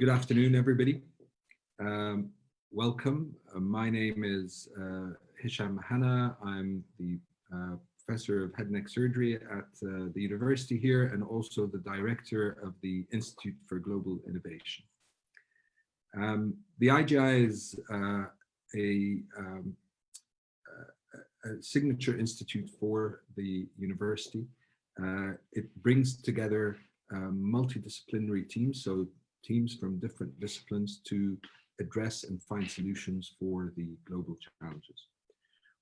Good afternoon, everybody. Welcome. My name is Hisham Mahana. I'm the professor of head and neck surgery at the university here and also the director of the Institute for Global Innovation. The IGI is a signature institute for the university. It brings together multidisciplinary teams, so teams from different disciplines to address and find solutions for the global challenges.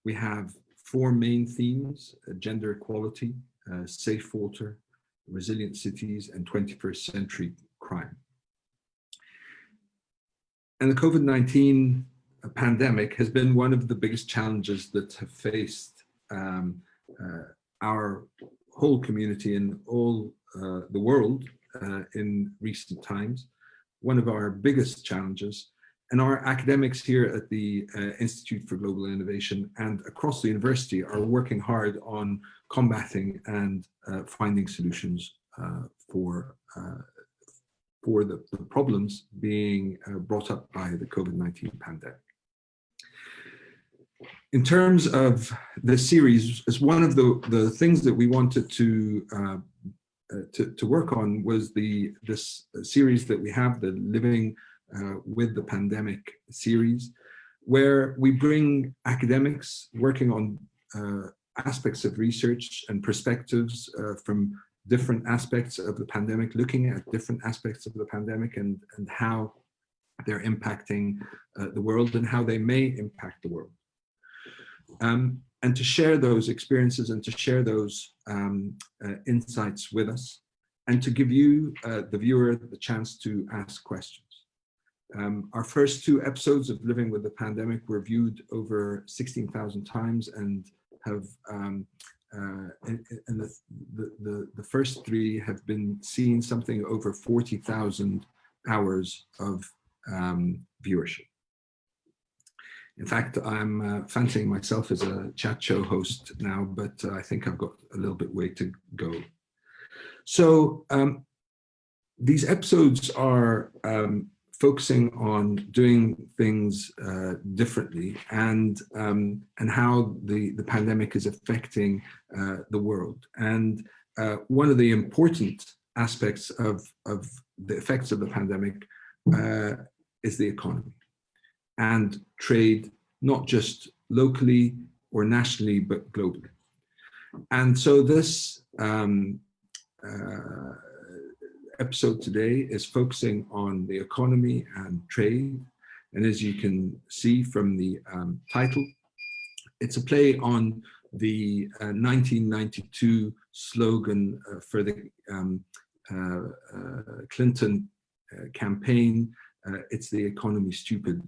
We have four main themes: gender equality, safe water, resilient cities, and 21st century crime. And the COVID-19 pandemic has been one of the biggest challenges that have faced our whole community and all the world in recent times, one of our biggest challenges. And our academics here at the Institute for Global Innovation and across the university are working hard on combating and finding solutions for the problems being brought up by the COVID-19 pandemic. In terms of the series, as one of the things that we wanted to work on was this series that we have, the Living with the Pandemic series, where we bring academics working on aspects of research and perspectives from different aspects of the pandemic, looking at different aspects of the pandemic and how they're impacting the world and how they may impact the world. And to share those experiences and to share those insights with us, and to give you, the viewer, the chance to ask questions. Our first two episodes of Living with the Pandemic were viewed over 16,000 times and have, and the first three have been seen something over 40,000 hours of viewership. In fact, I'm fancying myself as a chat show host now, but I think I've got a little bit way to go. So these episodes are focusing on doing things differently and how the pandemic is affecting the world. And one of the important aspects of the effects of the pandemic is the economy and trade, not just locally or nationally, but globally. And so this episode today is focusing on the economy and trade. And as you can see from the title, it's a play on the 1992 slogan for the Clinton campaign, "It's the economy, stupid,"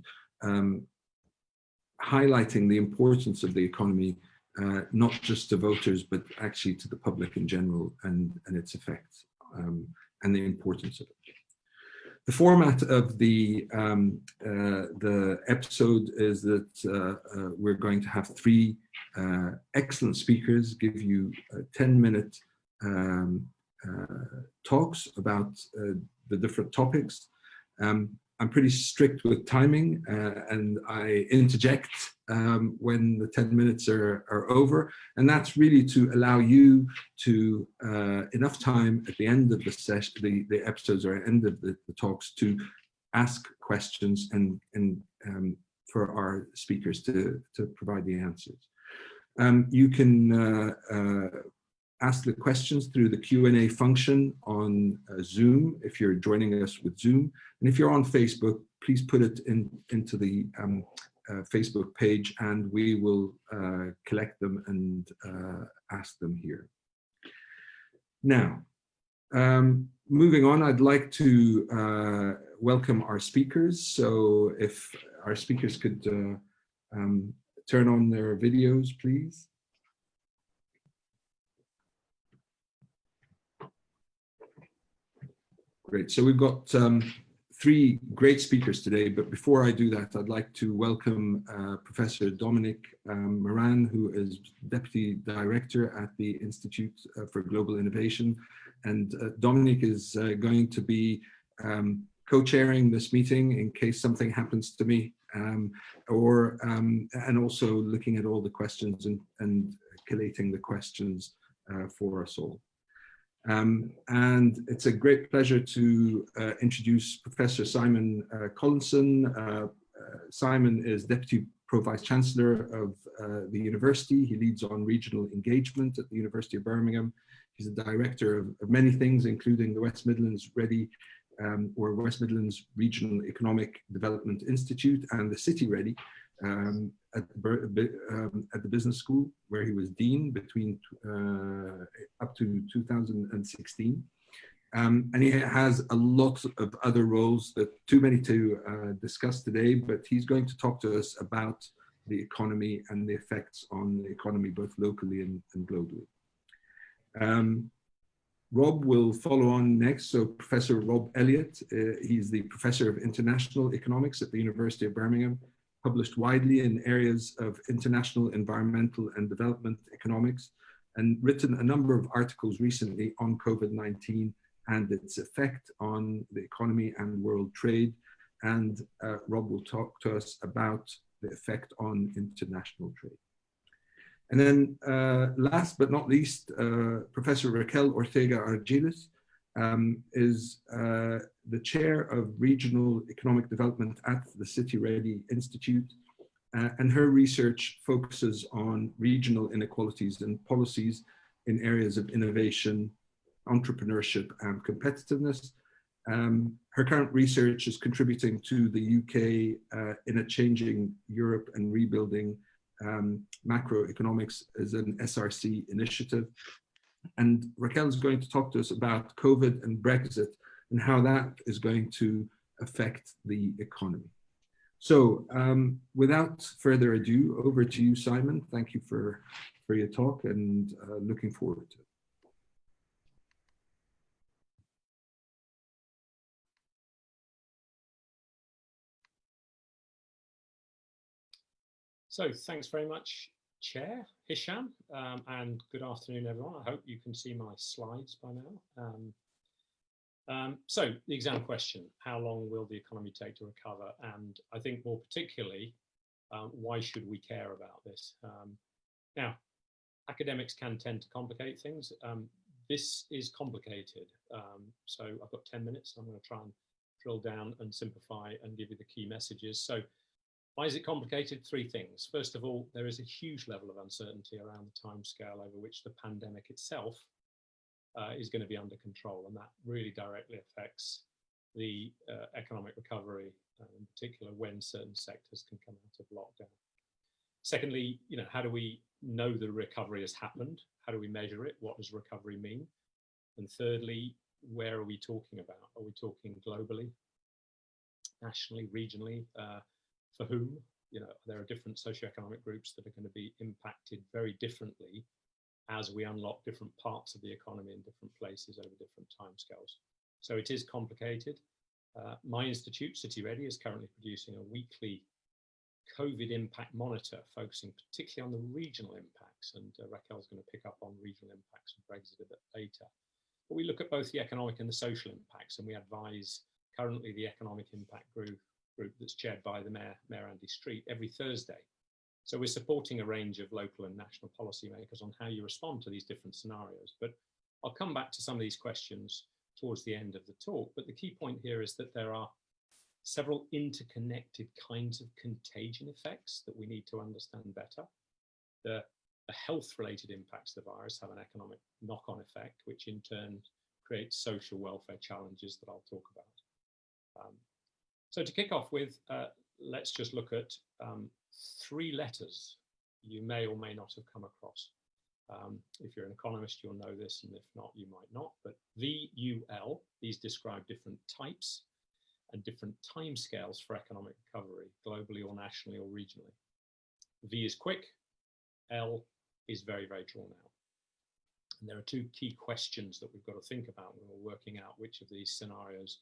highlighting the importance of the economy, not just to voters, but actually to the public in general and its effects and the importance of it. The format of the episode is that we're going to have three excellent speakers give you 10-minute talks about the different topics. I'm pretty strict with timing and I interject when the 10 minutes are over. And that's really to allow you to enough time at the end of the session, the episodes or end of the talks, to ask questions and for our speakers to provide the answers. You can ask the questions through the Q&A function on Zoom if you're joining us with Zoom. And if you're on Facebook, please put it into the Facebook page and we will collect them and ask them here. Now, moving on, I'd like to welcome our speakers. So if our speakers could turn on their videos, please. Great. So we've got three great speakers today, but before I do that, I'd like to welcome Professor Dominic Moran, who is Deputy Director at the Institute for Global Innovation. And Dominic is going to be co-chairing this meeting in case something happens to me, and also looking at all the questions and collating the questions for us all. And it's a great pleasure to introduce Professor Simon Collinson. Simon is Deputy Pro-Vice Chancellor of the university. He leads on regional engagement at the University of Birmingham. He's a director of many things, including the West Midlands West Midlands Regional Economic Development Institute and the City Ready at the Business School, where he was Dean between up to 2016. And he has a lot of other roles that too many to discuss today, but he's going to talk to us about the economy and the effects on the economy, both locally and globally. Rob will follow on next. So Professor Rob Elliott, he's the Professor of International Economics at the University of Birmingham, published widely in areas of international, environmental and development economics, and written a number of articles recently on COVID-19 and its effect on the economy and world trade. And Rob will talk to us about the effect on international trade. And then last but not least, Professor Raquel Ortega Argiles is the chair of regional economic development at the City Ready Institute. And her research focuses on regional inequalities and policies in areas of innovation, entrepreneurship and competitiveness. Her current research is contributing to the UK in a changing Europe and rebuilding macroeconomics as an SRC initiative. And Raquel is going to talk to us about COVID and Brexit and how that is going to affect the economy. So without further ado, over to you, Simon. Thank you for your talk and looking forward to it. So thanks very much, Chair Hisham, and good afternoon, everyone. I hope you can see my slides by now. So the exam question, how long will the economy take to recover? And I think more particularly, why should we care about this? Now, academics can tend to complicate things. This is complicated. So I've got 10 minutes. I'm going to try and drill down and simplify and give you the key messages. So why is it complicated? Three things. First of all, there is a huge level of uncertainty around the timescale over which the pandemic itself is going to be under control, and that really directly affects the economic recovery, in particular when certain sectors can come out of lockdown. Secondly, how do we know the recovery has happened? How do we measure it? What does recovery mean? And thirdly, where are we talking about? Are we talking globally, nationally, regionally? For whom? There are different socioeconomic groups that are going to be impacted very differently as we unlock different parts of the economy in different places over different timescales. So it is complicated. My institute, City Ready, is currently producing a weekly COVID impact monitor, focusing particularly on the regional impacts. And Raquel's going to pick up on regional impacts of Brexit a bit later. But we look at both the economic and the social impacts, and we advise currently the economic impact group that's chaired by the Mayor Andy Street every Thursday. So we're supporting a range of local and national policymakers on how you respond to these different scenarios. But I'll come back to some of these questions towards the end of the talk. But the key point here is that there are several interconnected kinds of contagion effects that we need to understand better. The health-related impacts of the virus have an economic knock-on effect, which in turn creates social welfare challenges that I'll talk about. So to kick off with, let's just look at three letters you may or may not have come across. If you're an economist, you'll know this, and if not, you might not. But VUL, these describe different types and different timescales for economic recovery, globally or nationally or regionally. V is quick, L is very, very drawn out. And there are two key questions that we've got to think about when we're working out which of these scenarios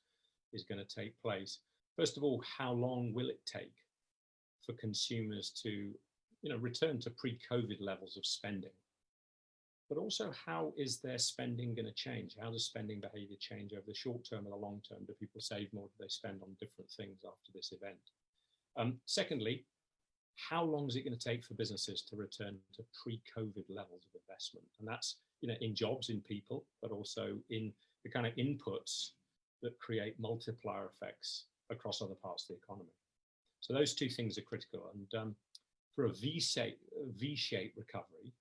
is going to take place. First of all, how long will it take for consumers to return to pre-COVID levels of spending? but also how is their spending going to change? How does spending behavior change over the short term and the long term? Do people save more? Do they spend on different things after this event? Secondly, how long is it going to take for businesses to return to pre-COVID levels of investment? And that's, in jobs, in people, but also in the kind of inputs that create multiplier effects across other parts of the economy. So those two things are critical. And for a V-shaped recovery,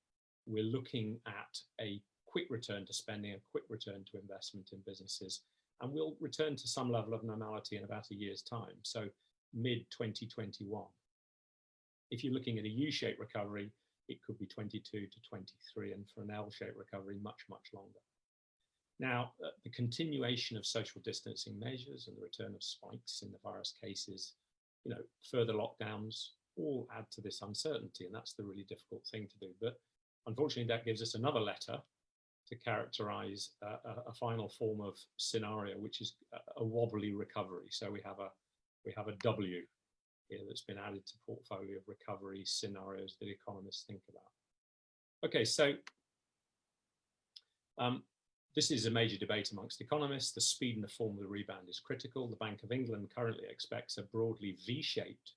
we're looking at a quick return to spending, a quick return to investment in businesses, and we'll return to some level of normality in about a year's time, so mid-2021. If you're looking at a U-shaped recovery, it could be 22 to 23, and for an L-shaped recovery, much, much longer. Now, the continuation of social distancing measures and the return of spikes in the virus cases, further lockdowns, all add to this uncertainty, and that's the really difficult thing to do. But unfortunately, that gives us another letter to characterize a final form of scenario, which is a wobbly recovery. So we have a W here that's been added to portfolio of recovery scenarios that economists think about. Okay, so this is a major debate amongst economists. The speed and the form of the rebound is critical. The Bank of England currently expects a broadly V-shaped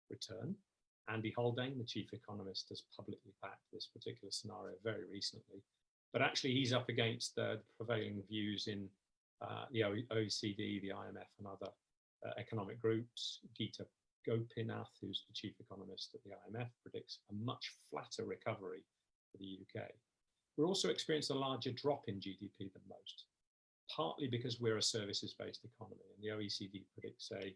return. Andy Haldane, the chief economist, has publicly backed this particular scenario very recently. But actually, he's up against the prevailing views in the OECD, the IMF, and other economic groups. Geeta Gopinath, who's the chief economist at the IMF, predicts a much flatter recovery for the UK. We're also experiencing a larger drop in GDP than most, partly because we're a services-based economy, and the OECD predicts a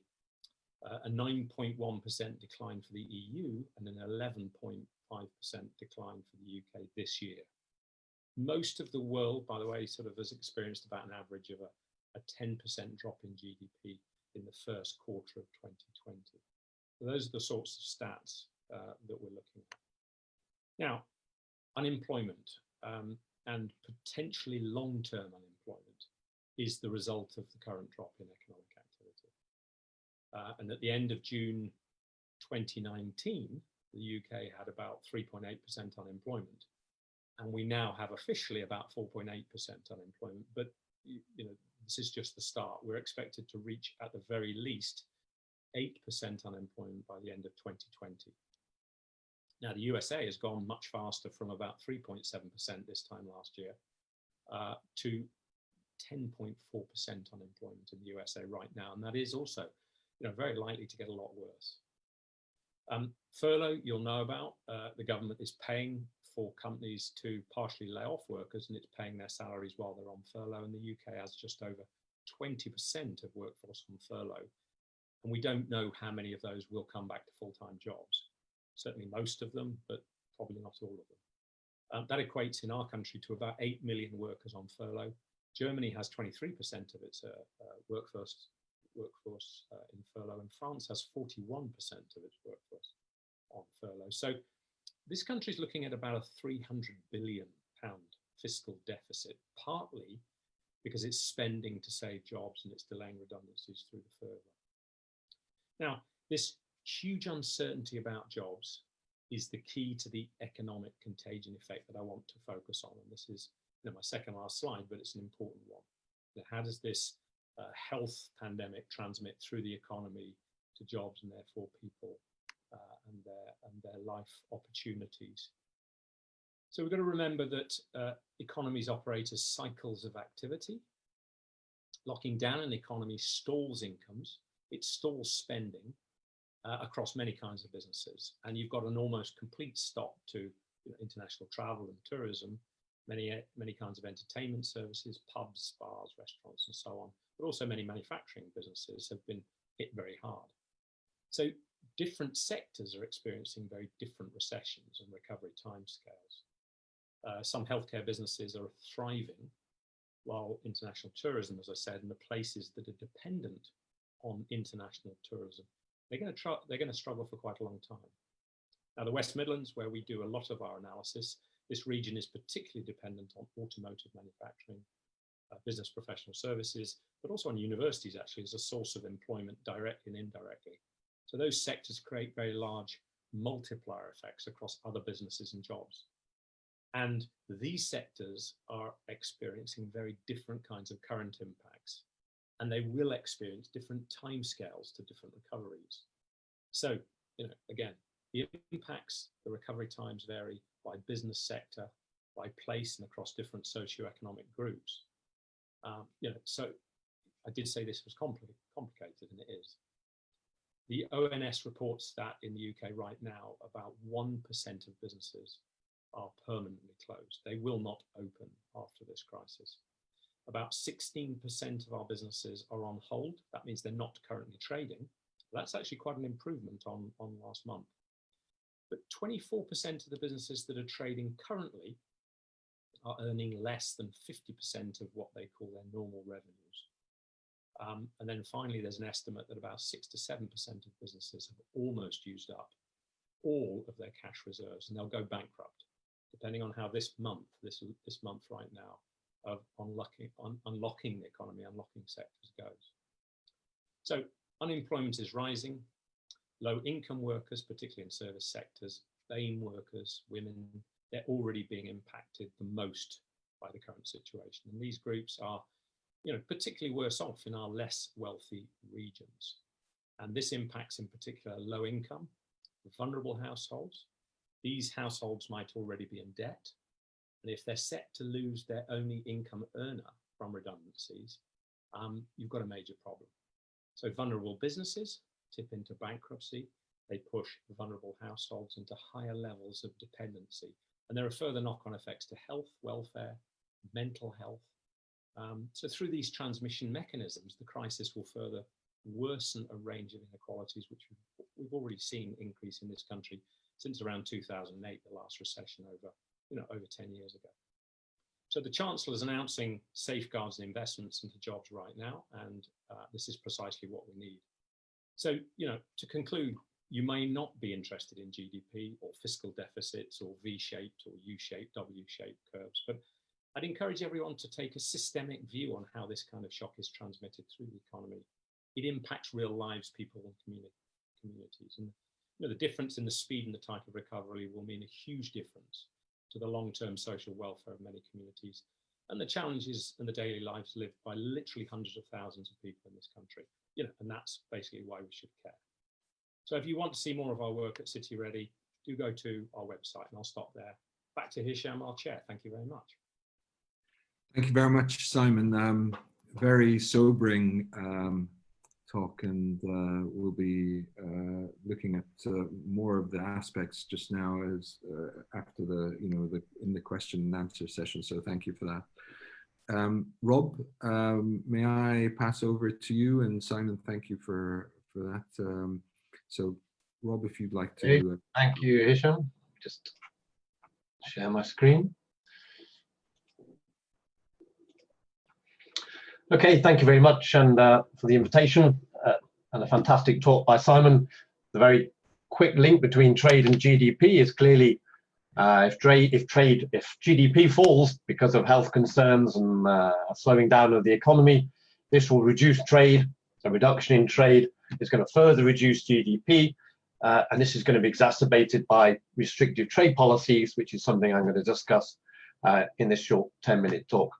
9.1% decline for the EU and an 11.5% decline for the UK this year. Most of the world, by the way, sort of has experienced about an average of a 10% drop in GDP in the first quarter of 2020. So those are the sorts of stats that we're looking at. Now, unemployment and potentially long-term unemployment is the result of the current drop in economic activity. And at the end of June 2019, the UK had about 3.8% unemployment. And we now have officially about 4.8% unemployment. But this is just the start. We're expected to reach, at the very least, 8% unemployment by the end of 2020. Now, the USA has gone much faster, from about 3.7% this time last year to 10.4% unemployment in the USA right now. And that is also very likely to get a lot worse. Furlough, you'll know about. The government is paying for companies to partially lay off workers, and it's paying their salaries while they're on furlough. And the UK has just over 20% of workforce on furlough. And we don't know how many of those will come back to full-time jobs. Certainly most of them, but probably not all of them. That equates in our country to about 8 million workers on furlough. Germany has 23% of its workforce in furlough, and France has 41% of its workforce on furlough. So this country is looking at about a £300 billion fiscal deficit, partly because it's spending to save jobs and it's delaying redundancies through the furlough. Now, this huge uncertainty about jobs is the key to the economic contagion effect that I want to focus on. And this is my second last slide, but it's an important one. How does this health pandemic transmit through the economy to jobs and therefore people and their life opportunities? So we've got to remember that economies operate as cycles of activity. Locking down an economy stalls incomes, it stalls spending across many kinds of businesses. And you've got an almost complete stop to international travel and tourism, many kinds of entertainment services, pubs, bars, restaurants, and so on. But also many manufacturing businesses have been hit very hard. So different sectors are experiencing very different recessions and recovery timescales. Some healthcare businesses are thriving, while international tourism, as I said, and the places that are dependent on international tourism, they're going to struggle for quite a long time. Now, the West Midlands, where we do a lot of our analysis, this region is particularly dependent on automotive manufacturing, business professional services, but also on universities, actually, as a source of employment directly and indirectly. So those sectors create very large multiplier effects across other businesses and jobs. And these sectors are experiencing very different kinds of current impacts, and they will experience different timescales to different recoveries. So, again, the impacts, the recovery times vary by business sector, by place, and across different socioeconomic groups. So I did say this was complicated, and it is. The ONS reports that in the UK right now, about 1% of businesses are permanently closed. They will not open after this crisis. About 16% of our businesses are on hold. That means they're not currently trading. That's actually quite an improvement on last month. But 24% of the businesses that are trading currently are earning less than 50% of what they call their normal revenues. And then finally, there's an estimate that about 6 to 7% of businesses have almost used up all of their cash reserves, and they'll go bankrupt, depending on how this month right now, of unlocking the economy, unlocking sectors goes. So unemployment is rising. Low-income workers, particularly in service sectors, BAME workers, women, they're already being impacted the most by the current situation. And these groups are, particularly worse off in our less wealthy regions. And this impacts in particular low-income, vulnerable households. These households might already be in debt. And if they're set to lose their only income earner from redundancies, you've got a major problem. So vulnerable businesses tip into bankruptcy. They push vulnerable households into higher levels of dependency. And there are further knock-on effects to health, welfare, mental health. So through these transmission mechanisms, the crisis will further worsen a range of inequalities, which we've already seen increase in this country since around 2008, the last recession over 10 years ago. So the Chancellor is announcing safeguards and investments into jobs right now, and this is precisely what we need. So, to conclude, you may not be interested in GDP or fiscal deficits or V-shaped or U-shaped, W-shaped curves, but I'd encourage everyone to take a systemic view on how this kind of shock is transmitted through the economy. It impacts real lives, people, and communities. And the difference in the speed and the type of recovery will mean a huge difference to the long-term social welfare of many communities and the challenges and the daily lives lived by literally hundreds of thousands of people in this country. And that's basically why we should care. So if you want to see more of our work at City Ready, do go to our website, and I'll stop there. Back to Hisham, our chair. Thank you very much. Thank you very much, Simon. Very sobering talk, and we'll be looking at more of the aspects just now as after in the question and answer session. So thank you for that. Rob, may I pass over to you? And Simon, thank you for that. So Rob, if you'd like to. Thank you, Hisham. Just share my screen. Okay, thank you very much and for the invitation and a fantastic talk by Simon. The very quick link between trade and GDP is clearly if GDP falls because of health concerns and slowing down of the economy, this will reduce trade. A reduction in trade is going to further reduce GDP, and this is going to be exacerbated by restrictive trade policies, which is something I'm going to discuss in this short 10-minute talk.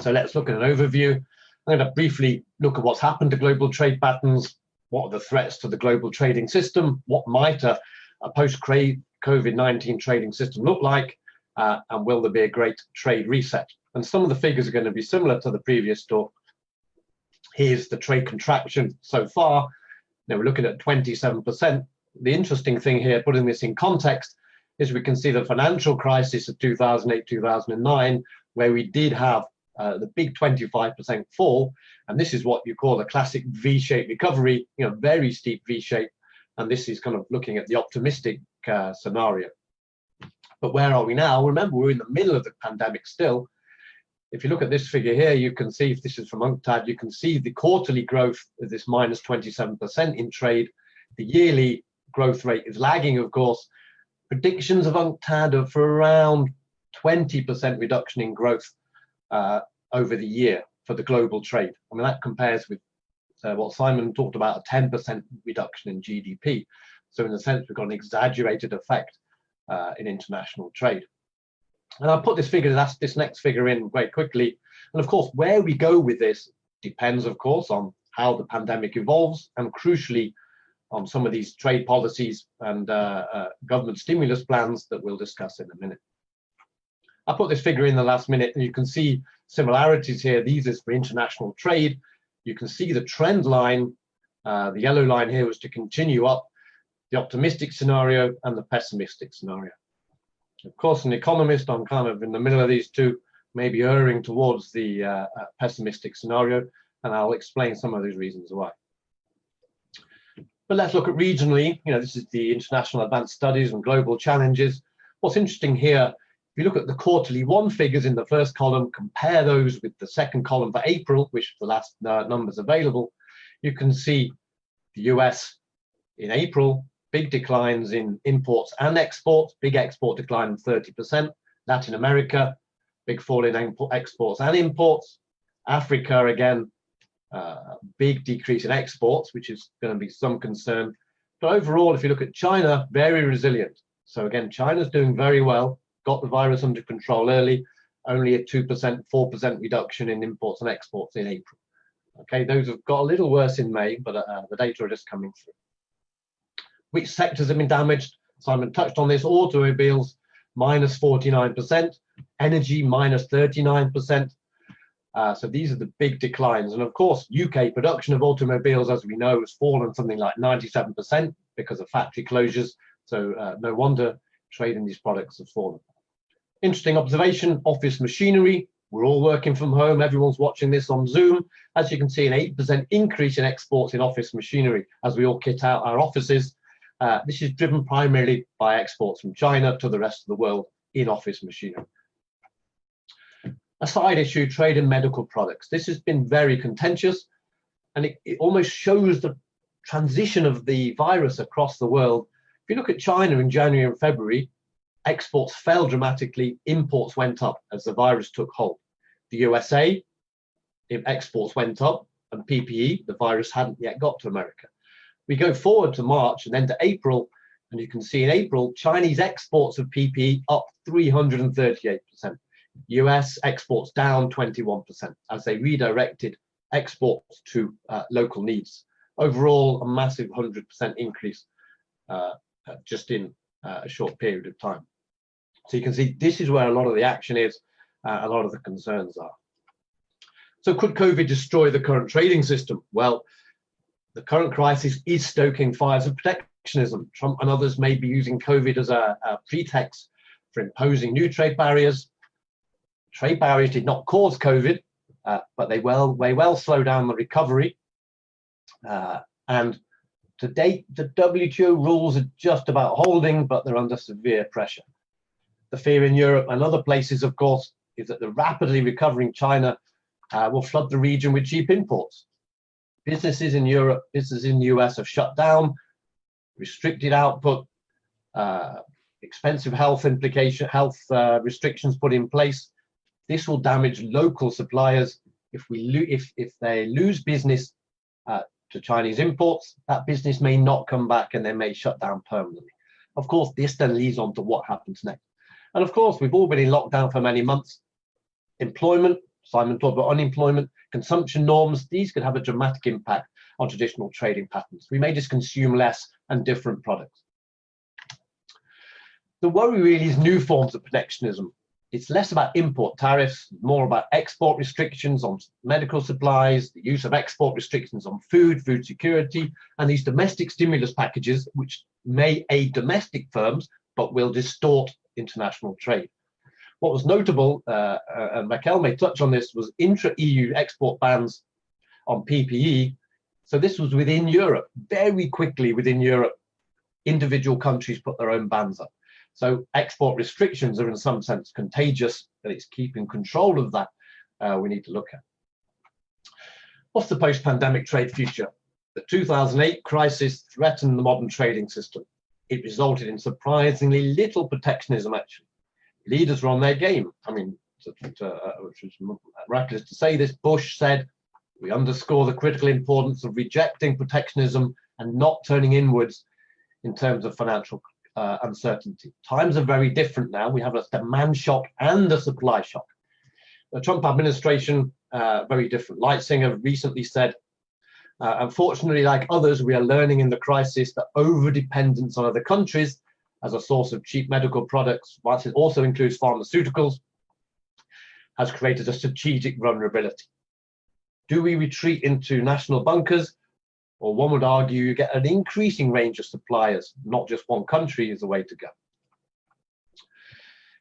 So let's look at an overview. I'm going to briefly look at what's happened to global trade patterns, what are the threats to the global trading system, what might a post-COVID-19 trading system look like, and will there be a great trade reset? And some of the figures are going to be similar to the previous talk. Here's the trade contraction so far. Now we're looking at 27%. The interesting thing here, putting this in context, is we can see the financial crisis of 2008, 2009, where we did have the big 25% fall, and this is what you call a classic V-shaped recovery, very steep V-shape, and this is kind of looking at the optimistic scenario. But where are we now? Remember, we're in the middle of the pandemic still. If you look at this figure here, you can see, if this is from UNCTAD, you can see the quarterly growth of this minus 27% in trade. The yearly growth rate is lagging, of course. Predictions of UNCTAD are for around 20% reduction in growth over the year for the global trade. I mean, that compares with what Simon talked about, a 10% reduction in GDP. So in a sense, we've got an exaggerated effect in international trade. And I'll put this next figure in very quickly. And of course, where we go with this depends, of course, on how the pandemic evolves, and crucially, on some of these trade policies and government stimulus plans that we'll discuss in a minute. I put this figure in the last minute, and you can see similarities here. These is for international trade. You can see the trend line. The yellow line here was to continue up, the optimistic scenario and the pessimistic scenario. Of course, an economist, I'm kind of in the middle of these two, maybe erring towards the pessimistic scenario, and I'll explain some of those reasons why. But let's look at regionally. This is the International Advanced Studies and Global Challenges. What's interesting here, if you look at the quarterly one figures in the first column, compare those with the second column for April, which is the last numbers available, you can see the US in April, big declines in imports and exports, big export decline of 30%. Latin America, big fall in exports and imports. Africa, again, big decrease in exports, which is going to be some concern. But overall, if you look at China, very resilient. So again, China's doing very well, got the virus under control early, only a 2%, 4% reduction in imports and exports in April. Okay, those have got a little worse in May, but the data are just coming through. Which sectors have been damaged? Simon touched on this. Automobiles, minus 49%, energy, minus 39%. So these are the big declines. And of course, UK production of automobiles, as we know, has fallen something like 97% because of factory closures. So no wonder trade in these products has fallen. Interesting observation, office machinery. We're all working from home. Everyone's watching this on Zoom. As you can see, an 8% increase in exports in office machinery as we all kit out our offices. This is driven primarily by exports from China to the rest of the world in office machinery. A side issue, trade in medical products. This has been very contentious, and it almost shows the transition of the virus across the world. If you look at China in January and February, exports fell dramatically, imports went up as the virus took hold. The USA, exports went up, and PPE, the virus hadn't yet got to America. We go forward to March and then to April, and you can see in April, Chinese exports of PPE up 338%. US exports down 21% as they redirected exports to local needs. Overall, a massive 100% increase just in a short period of time. So you can see this is where a lot of the action is, a lot of the concerns are. So could COVID destroy the current trading system? Well, the current crisis is stoking fires of protectionism. Trump and others may be using COVID as a pretext for imposing new trade barriers. Trade barriers did not cause COVID, but they may well slow down the recovery. And to date, the WTO rules are just about holding, but they're under severe pressure. The fear in Europe and other places, of course, is that the rapidly recovering China will flood the region with cheap imports. Businesses in Europe, businesses in the US have shut down, restricted output, expensive health restrictions put in place. This will damage local suppliers. If they lose business to Chinese imports, that business may not come back and they may shut down permanently. Of course, this then leads on to what happens next. And of course, we've all been in lockdown for many months. Employment, Simon talked about unemployment, consumption norms, these could have a dramatic impact on traditional trading patterns. We may just consume less and different products. The worry really is new forms of protectionism. It's less about import tariffs, more about export restrictions on medical supplies, the use of export restrictions on food security, and these domestic stimulus packages, which may aid domestic firms, but will distort international trade. What was notable, and Raquel may touch on this, was intra-EU export bans on PPE. So this was within Europe. Very quickly within Europe, individual countries put their own bans up. So export restrictions are in some sense contagious, but it's keeping control of that we need to look at. What's the post-pandemic trade future? The 2008 crisis threatened the modern trading system. It resulted in surprisingly little protectionism, actually. Leaders were on their game. I mean, which is miraculous to say this, Bush said, we underscore the critical importance of rejecting protectionism and not turning inwards in terms of financial uncertainty. Times are very different now. We have a demand shock and a supply shock. The Trump administration, very different. Leitzinger recently said, unfortunately, like others, we are learning in the crisis that over-dependence on other countries as a source of cheap medical products, whilst it also includes pharmaceuticals, has created a strategic vulnerability. Do we retreat into national bunkers? Or one would argue you get an increasing range of suppliers, not just one country is the way to go.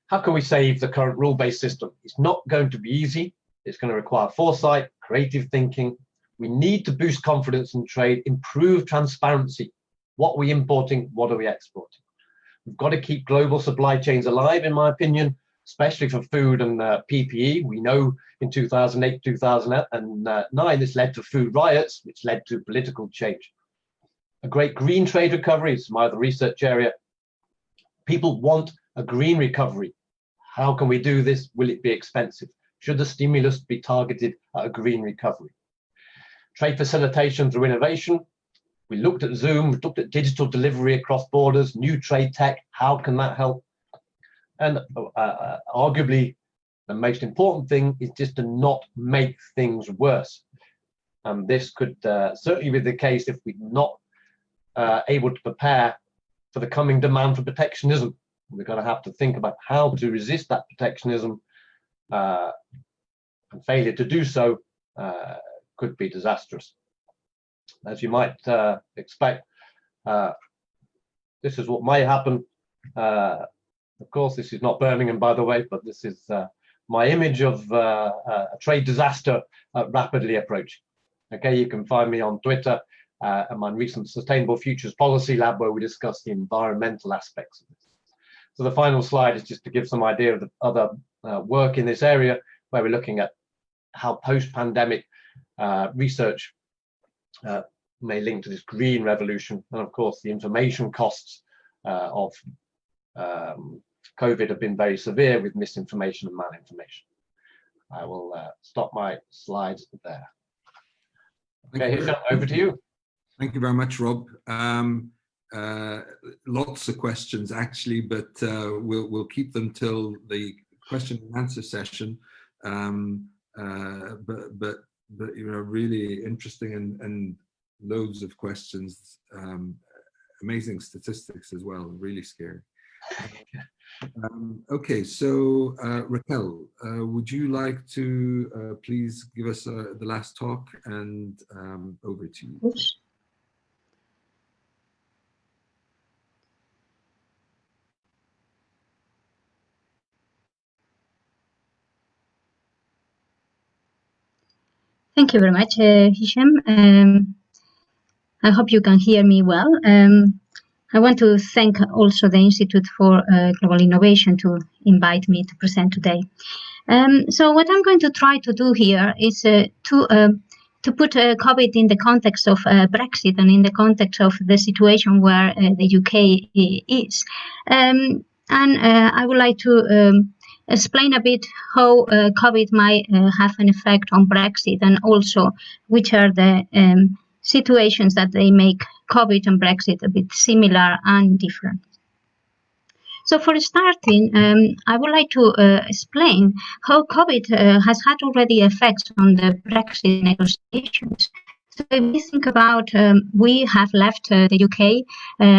How can we save the current rule-based system? It's not going to be easy. It's going to require foresight, creative thinking. We need to boost confidence in trade, improve transparency. What are we importing? What are we exporting? We've got to keep global supply chains alive, in my opinion, especially for food and PPE. We know in 2008, 2009, this led to food riots, which led to political change. A great green trade recovery is my other research area. People want a green recovery. How can we do this? Will it be expensive? Should the stimulus be targeted at a green recovery? Trade facilitation through innovation. We looked at Zoom, we looked at digital delivery across borders, new trade tech. How can that help? And arguably, the most important thing is just to not make things worse. And this could certainly be the case if we're not able to prepare for the coming demand for protectionism. We're going to have to think about how to resist that protectionism, and failure to do so could be disastrous. As you might expect, this is what may happen. Of course, this is not Birmingham, by the way, but this is my image of a trade disaster rapidly approaching. Okay, you can find me on Twitter and my recent Sustainable Futures Policy Lab, where we discuss the environmental aspects of this. So the final slide is just to give some idea of the other work in this area, where we're looking at how post-pandemic research may link to this green revolution. And of course, the information costs of COVID have been very severe with misinformation and malinformation. I will stop my slides there. Okay, Hisham, over to you. Thank you very much, Rob. Lots of questions actually, but we'll keep them till the question and answer session. But you know, really interesting and loads of questions, amazing statistics as well, really scary. Okay, so Raquel, would you like to please give us the last talk, and over to you. Oops. Thank you very much, Hisham. I hope you can hear me well. I want to thank also the Institute for Global Innovation to invite me to present today. So what I'm going to try to do here is to put COVID in the context of Brexit and in the context of the situation where the UK is. And I would like to explain a bit how COVID might have an effect on Brexit, and also which are the situations that they make COVID and Brexit a bit similar and different. So for starting, I would like to explain how COVID has had already effects on the Brexit negotiations. So if we think about, we have left the UK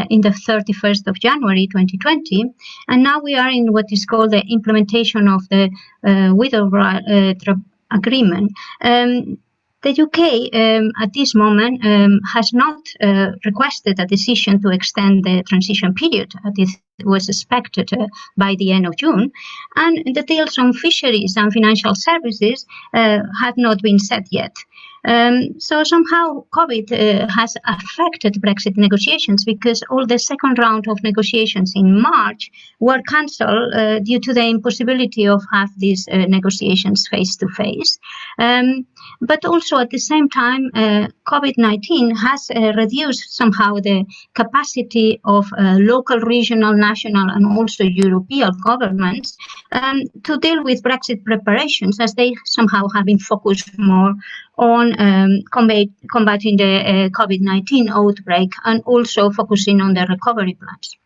in the 31st of January 2020, and now we are in what is called the implementation of the withdrawal agreement. The UK at this moment has not requested a decision to extend the transition period. This was expected by the end of June, and the deals on fisheries and financial services have not been set yet. So somehow COVID has affected Brexit negotiations, because all the second round of negotiations in March were cancelled due to the impossibility of have these negotiations face to face. But also at the same time, COVID-19 has reduced somehow the capacity of local, regional, national, and also European governments to deal with Brexit preparations, as they somehow have been focused more on combating the COVID-19 outbreak, and also focusing on the recovery plans.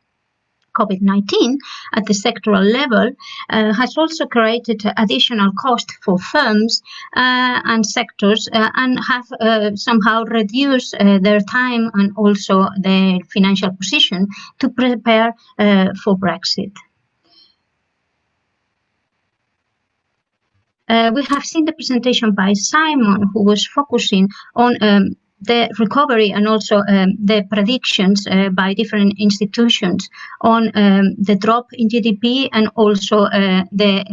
COVID-19 at the sectoral level has also created additional cost for firms and sectors and have somehow reduced their time and also their financial position to prepare for Brexit. We have seen the presentation by Simon, who was focusing on the recovery and also the predictions by different institutions on the drop in GDP and also the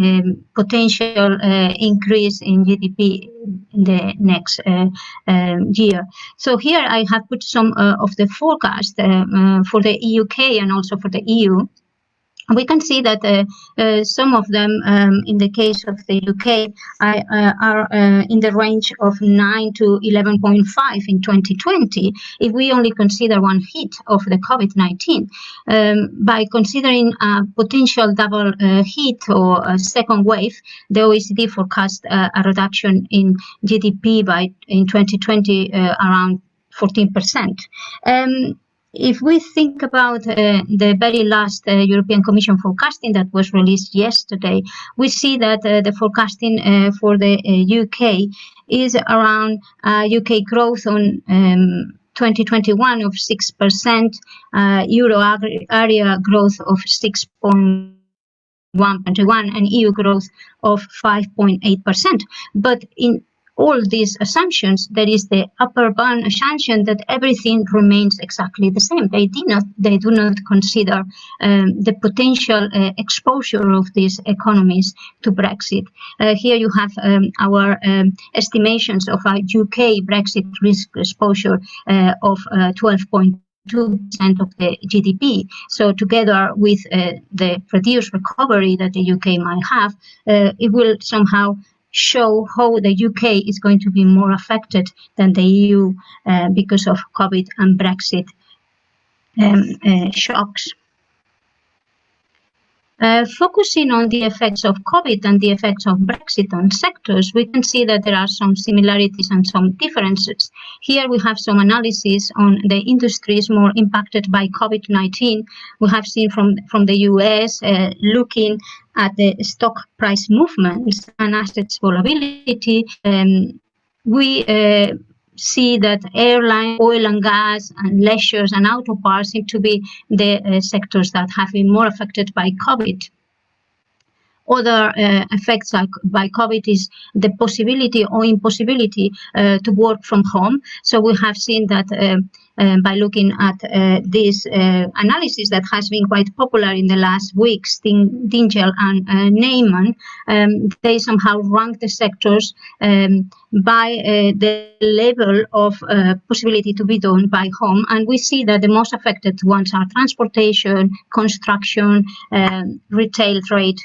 potential increase in GDP in the next year. So here I have put some of the forecast for the UK and also for the EU. We can see that some of them, in the case of the UK, are in the range of 9 to 11.5 in 2020, if we only consider one hit of the COVID-19. By considering a potential double hit or a second wave, the OECD forecast a reduction in GDP in 2020 around 14%. If we think about the very last European Commission forecasting that was released yesterday, we see that the forecasting for the UK is around UK growth on 2021 of 6%, Euro area growth of 6.1%, and EU growth of 5.8%. But in all these assumptions, there is the upper bound assumption that everything remains exactly the same. They do not consider the potential exposure of these economies to Brexit. Here you have our estimations of a UK Brexit risk exposure of 12.2% of the GDP. So together with the reduced recovery that the UK might have, it will somehow show how the UK is going to be more affected than the EU because of COVID and Brexit shocks. Focusing on the effects of COVID and the effects of Brexit on sectors, we can see that there are some similarities and some differences. Here we have some analysis on the industries more impacted by COVID-19. We have seen from the US looking at the stock price movements and assets volatility. We see that airline, oil and gas, and leisure and auto parts seem to be the sectors that have been more affected by COVID. Other effects by COVID is the possibility or impossibility to work from home. So we have seen that by looking at this analysis that has been quite popular in the last weeks, Dingell and Neyman, they somehow rank the sectors by the level of possibility to be done by home. And we see that the most affected ones are transportation, construction, retail trade.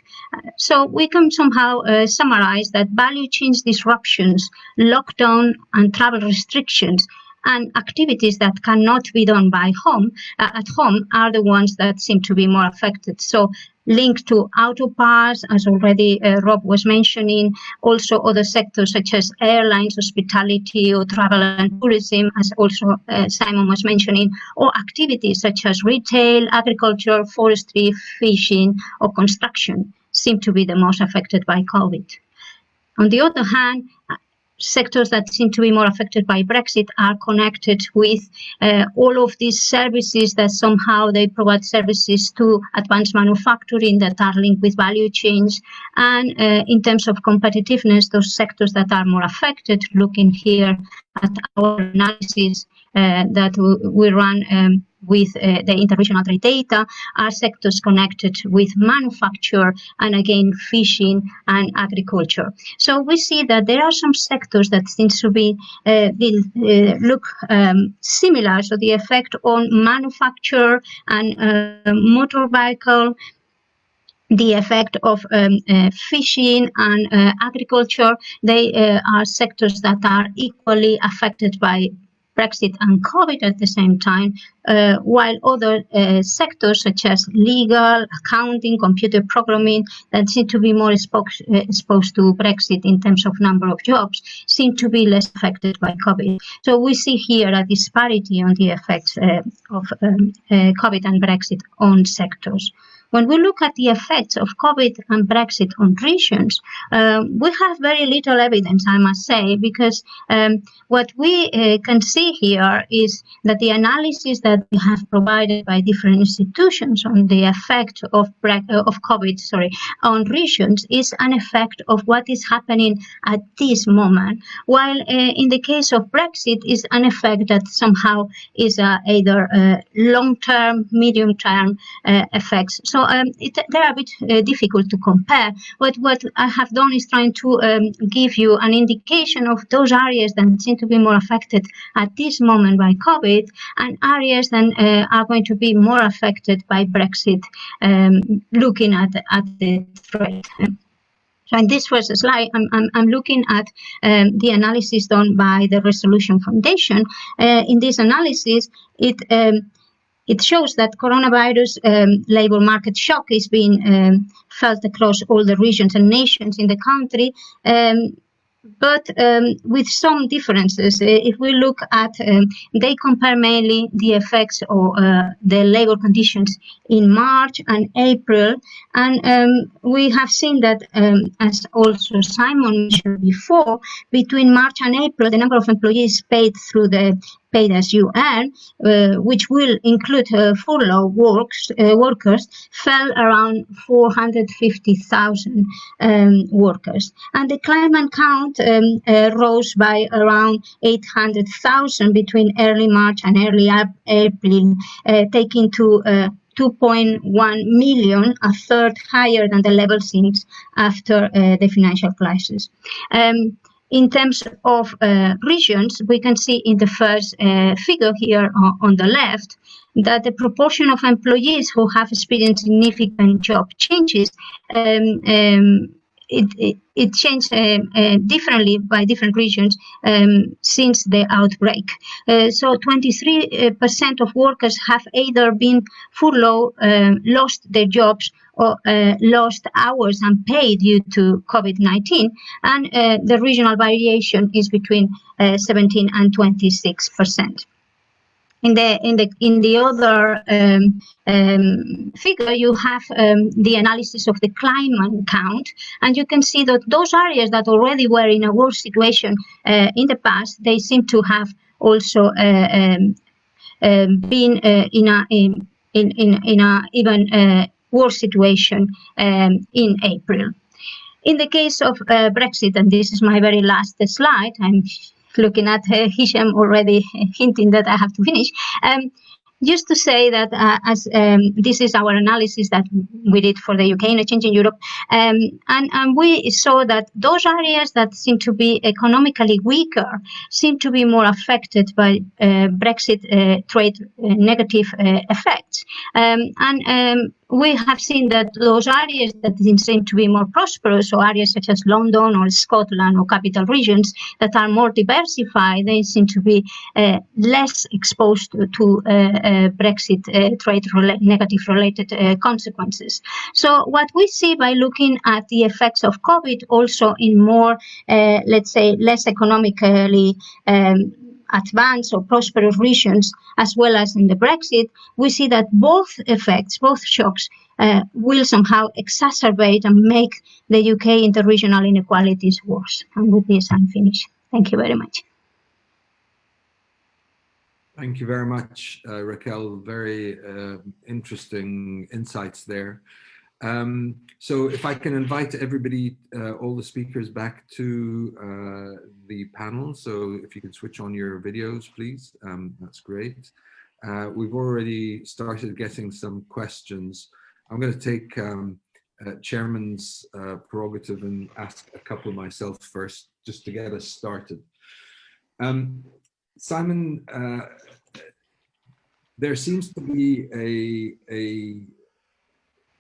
So we can somehow summarize that value chain disruptions, lockdown and travel restrictions, and activities that cannot be done by home at home are the ones that seem to be more affected. So linked to auto parts, as already Rob was mentioning, also other sectors such as airlines, hospitality, or travel and tourism, as also Simon was mentioning, or activities such as retail, agriculture, forestry, fishing, or construction seem to be the most affected by COVID. On the other hand, sectors that seem to be more affected by Brexit are connected with all of these services that somehow they provide services to advanced manufacturing that are linked with value chains. And in terms of competitiveness, those sectors that are more affected, looking here at our analysis that we run with the interregional trade data, are sectors connected with manufacture and again fishing and agriculture. So we see that there are some sectors that seem to be look similar. So the effect on manufacture and motor vehicle, the effect of fishing and agriculture, they are sectors that are equally affected by Brexit and COVID at the same time, while other sectors such as legal, accounting, computer programming that seem to be more exposed to Brexit in terms of number of jobs seem to be less affected by COVID. So we see here a disparity on the effects of COVID and Brexit on sectors. When we look at the effects of COVID and Brexit on regions, we have very little evidence, I must say, because what we can see here is that the analysis that we have provided by different institutions on the effect of COVID, on regions is an effect of what is happening at this moment, while in the case of Brexit is an effect that somehow is either long-term, medium-term effects. So they're a bit difficult to compare. But what I have done is trying to give you an indication of those areas that seem to be more affected at this moment by COVID and areas that are going to be more affected by Brexit, looking at the threat. So in this first slide, I'm looking at the analysis done by the Resolution Foundation. In this analysis, it shows that coronavirus labor market shock is being felt across all the regions and nations in the country, but with some differences. If we look at, they compare mainly the effects of the labor conditions in March and April, and we have seen that, as also Simon mentioned before, between March and April, the number of employees paid through the paid as you earn, which will include furlough workers, fell around 450,000 workers. And the claimant count rose by around 800,000 between early March and early April, taking to 2.1 million, a third higher than the level since after the financial crisis. In terms of regions, we can see in the first figure here on the left that the proportion of employees who have experienced significant job changes, it changed differently by different regions since the outbreak. So 23% of workers have either been furloughed, lost their jobs, or lost hours unpaid due to COVID-19, and the regional variation is between 17 and 26%. In the other figure, you have the analysis of the claimant count, and you can see that those areas that already were in a worse situation in the past, they seem to have also been in a even worse situation in April. In the case of Brexit, and this is my very last slide, I'm looking at Hisham already hinting that I have to finish. Just to say that as this is our analysis that we did for the UK and a change in Europe, and we saw that those areas that seem to be economically weaker seem to be more affected by Brexit trade negative effects. We have seen that those areas that seem to be more prosperous, so areas such as London or Scotland or capital regions that are more diversified, they seem to be less exposed to Brexit trade negative related consequences. So what we see by looking at the effects of COVID also in more, let's say, less economically advanced or prosperous regions, as well as in the Brexit, we see that both effects, both shocks, will somehow exacerbate and make the UK interregional inequalities worse. And with this, I'm finished. Thank you very much. Thank you very much, Raquel. Very interesting insights there. So if I can invite everybody, all the speakers back to the panel. So if you can switch on your videos, please, that's great. We've already started getting some questions. I'm going to take Chairman's prerogative and ask a couple myself first, just to get us started. Simon, there seems to be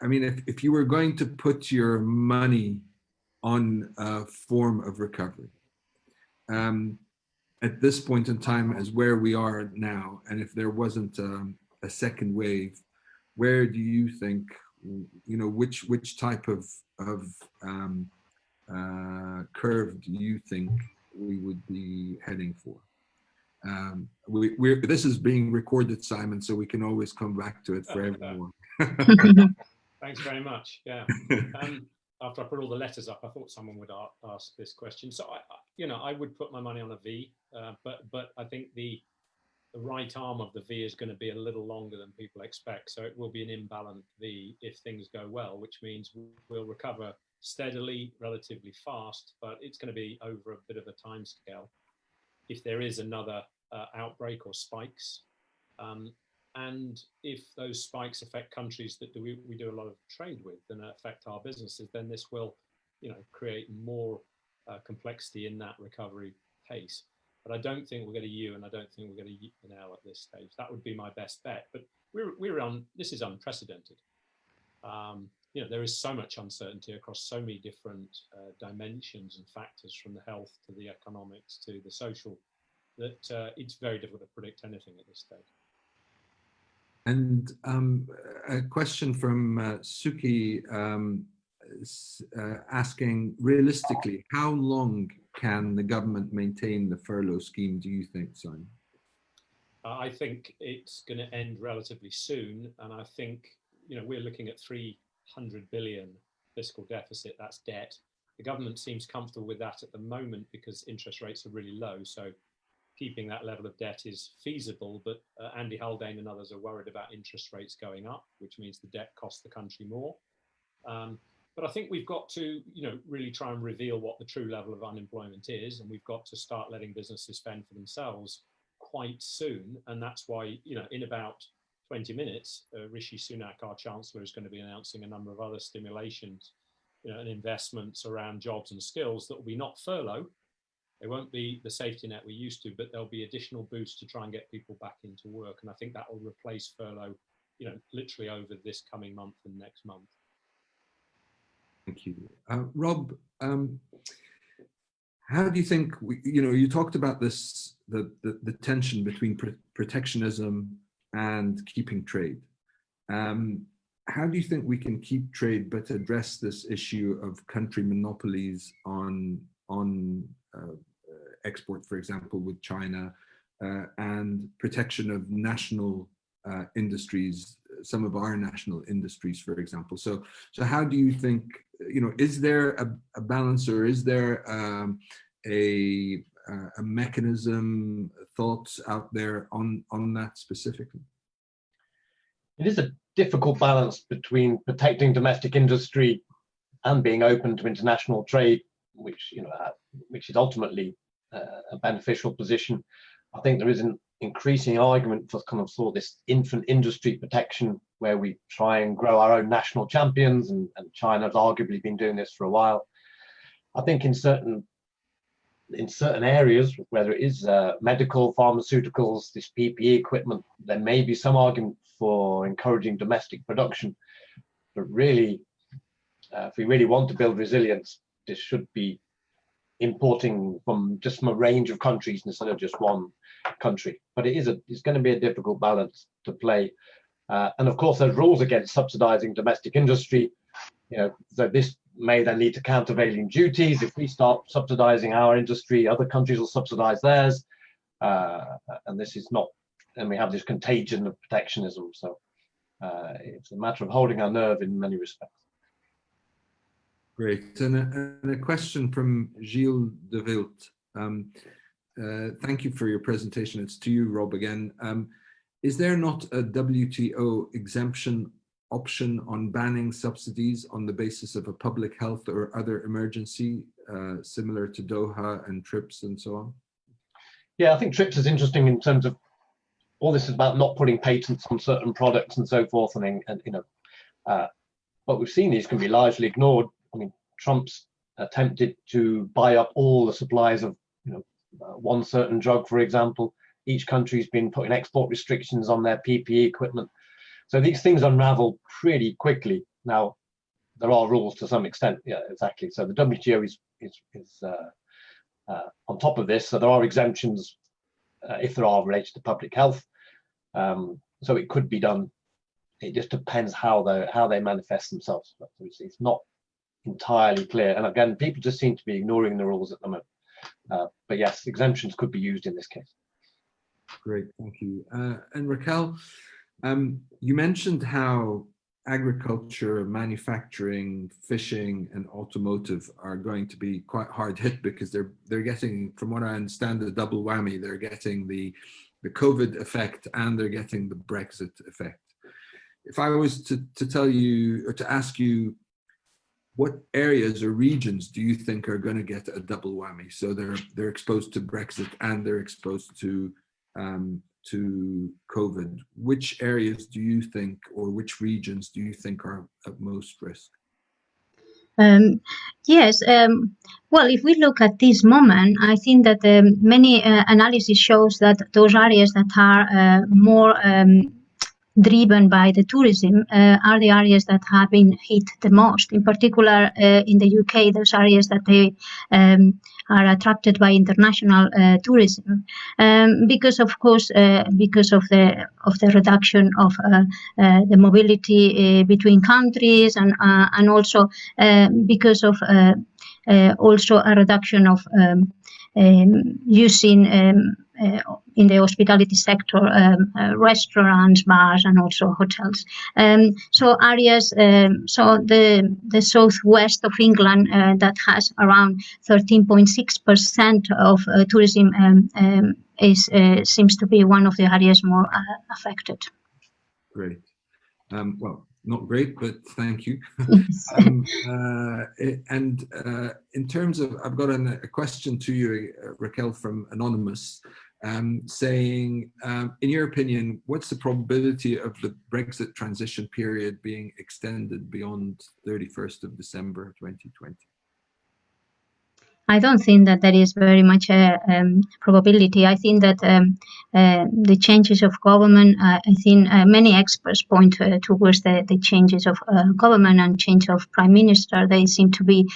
I mean, if you were going to put your money on a form of recovery, at this point in time as where we are now, and if there wasn't a second wave, where do you think, which type of curve do you think we would be heading for? This is being recorded, Simon, so we can always come back to it for everyone. Thanks very much. Yeah. After I put all the letters up, I thought someone would ask this question. So I would put my money on a V, but I think the right arm of the V is going to be a little longer than people expect. So it will be an imbalanced V if things go well, which means we'll recover steadily, relatively fast, but it's going to be over a bit of a time scale if there is another outbreak or spikes. And if those spikes affect countries that we do a lot of trade with and affect our businesses, then this will, create more complexity in that recovery pace. But I don't think we'll get a U, and I don't think we'll get an L at this stage. That would be my best bet. But this is unprecedented. There is so much uncertainty across so many different dimensions and factors, from the health to the economics to the social, that it's very difficult to predict anything at this stage. And a question from Suki asking, realistically, how long can the government maintain the furlough scheme, do you think, Simon? I think it's going to end relatively soon. And I think, we're looking at 300 billion fiscal deficit, that's debt. The government seems comfortable with that at the moment because interest rates are really low. So keeping that level of debt is feasible, but Andy Haldane and others are worried about interest rates going up, which means the debt costs the country more. But I think we've got to, really try and reveal what the true level of unemployment is, and we've got to start letting businesses fend for themselves quite soon. And that's why, in about 20 minutes, Rishi Sunak, our Chancellor, is going to be announcing a number of other stimulations, and investments around jobs and skills that will be not furlough. They won't be the safety net we used to, but there'll be additional boosts to try and get people back into work. And I think that will replace furlough, literally over this coming month and next month. Thank you. Rob, how do you think, you talked about this, the tension between protectionism and keeping trade. How do you think we can keep trade but address this issue of country monopolies on export, for example, with China, and protection of national industries, some of our national industries, for example? So how do you think, is there a balance, or is there a mechanism, thoughts out there on that specifically? It is a difficult balance between protecting domestic industry and being open to international trade, which is ultimately a beneficial position. I think there is an increasing argument for kind of this infant industry protection, where we try and grow our own national champions, and China's arguably been doing this for a while. I think in certain areas, whether it is medical, pharmaceuticals, this PPE equipment, there may be some argument for encouraging domestic production. But really, if we really want to build resilience, this should be importing from a range of countries instead of just one country. But it's going to be a difficult balance to play. And of course, there's rules against subsidizing domestic industry. So this may then lead to countervailing duties. If we start subsidizing our industry, other countries will subsidize theirs. And this is not, and we have this contagion of protectionism. So it's a matter of holding our nerve in many respects. Great. And a question from Gilles de Wilt. Thank you for your presentation. It's to you, Rob, again. Is there not a WTO exemption option on banning subsidies on the basis of a public health or other emergency, similar to Doha and TRIPS and so on? Yeah, I think TRIPS is interesting in terms of all this is about not putting patents on certain products and so forth. But we've seen these can be largely ignored. I mean, Trump's attempted to buy up all the supplies of one certain drug, for example. Each country's been putting export restrictions on their PPE equipment. So these things unravel pretty quickly. Now, there are rules to some extent, yeah, exactly. So the WTO is on top of this. So there are exemptions if there are related to public health. So it could be done. It just depends how they manifest themselves. It's not entirely clear. And again, people just seem to be ignoring the rules at the moment. But yes, exemptions could be used in this case. Great, thank you. And Raquel, you mentioned how agriculture, manufacturing, fishing, and automotive are going to be quite hard hit because they're getting, from what I understand, the double whammy. They're getting the COVID effect and they're getting the Brexit effect. If I was to tell you or to ask you, what areas or regions do you think are going to get a double whammy? So they're exposed to Brexit and they're exposed to COVID. Which areas do you think, or which regions do you think are at most risk? Yes. Well, if we look at this moment, I think that many analysis shows that those areas that are more driven by the tourism are the areas that have been hit the most. In particular, in the UK, those areas that they are attracted by international tourism, because of course, because of the reduction of the mobility between countries, and also because of also a reduction of using in the hospitality sector, restaurants, bars, and also hotels. So areas, so the southwest of England that has around 13.6% of tourism seems to be one of the areas more affected. Great. Well, not great, but thank you. And in terms of, I've got a question to you, Raquel, from Anonymous, saying, in your opinion, what's the probability of the Brexit transition period being extended beyond 31st of December 2020? I don't think that there is very much a probability. I think that the changes of government, I think many experts point towards the changes of government and change of prime minister. They seem to be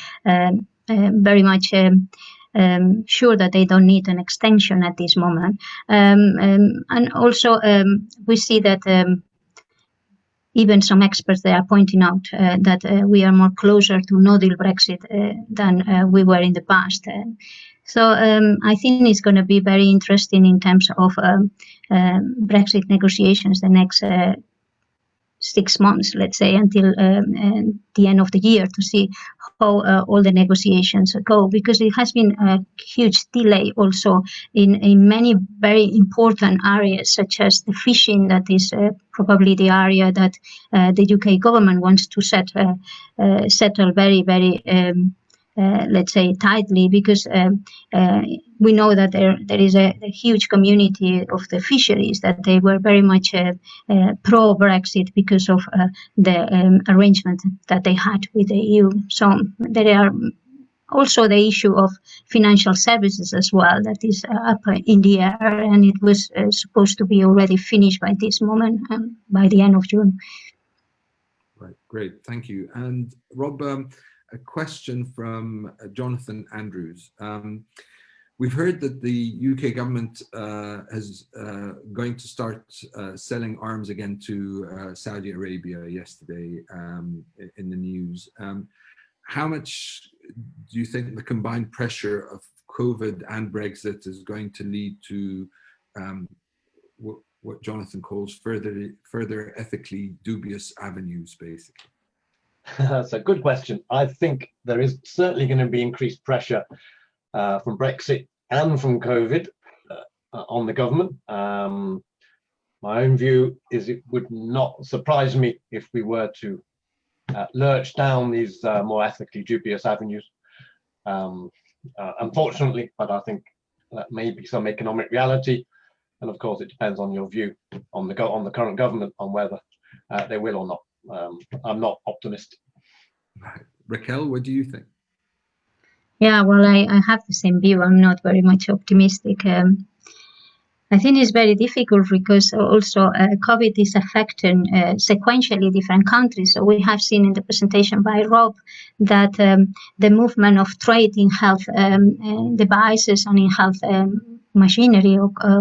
very much sure that they don't need an extension at this moment. And also we see that even some experts, they are pointing out that we are more closer to no-deal Brexit than we were in the past. So I think it's going to be very interesting in terms of Brexit negotiations the next 6 months, let's say, until the end of the year, to see how all the negotiations go, because it has been a huge delay also in many very important areas, such as the fishing, that is probably the area that the UK government wants to settle very, very let's say tightly, because we know that there is a huge community of the fisheries that they were very much pro-Brexit because of the arrangement that they had with the EU. So there are also the issue of financial services as well, that is up in the air, and it was supposed to be already finished by this moment, by the end of June. Right, great, thank you. And Rob, a question from Jonathan Andrews. We've heard that the UK government is going to start selling arms again to Saudi Arabia yesterday in the news. How much do you think the combined pressure of COVID and Brexit is going to lead to what Jonathan calls further ethically dubious avenues, basically? That's a good question. I think there is certainly going to be increased pressure from Brexit and from COVID on the government. My own view is it would not surprise me if we were to lurch down these more ethically dubious avenues. Unfortunately, but I think that may be some economic reality. And of course, it depends on your view on the current government on whether they will or not. I'm not optimistic. Right. Raquel, what do you think? Yeah, well, I have the same view. I'm not very much optimistic. I think it's very difficult because also COVID is affecting sequentially different countries. So we have seen in the presentation by Rob that the movement of trade in health devices and in health machinery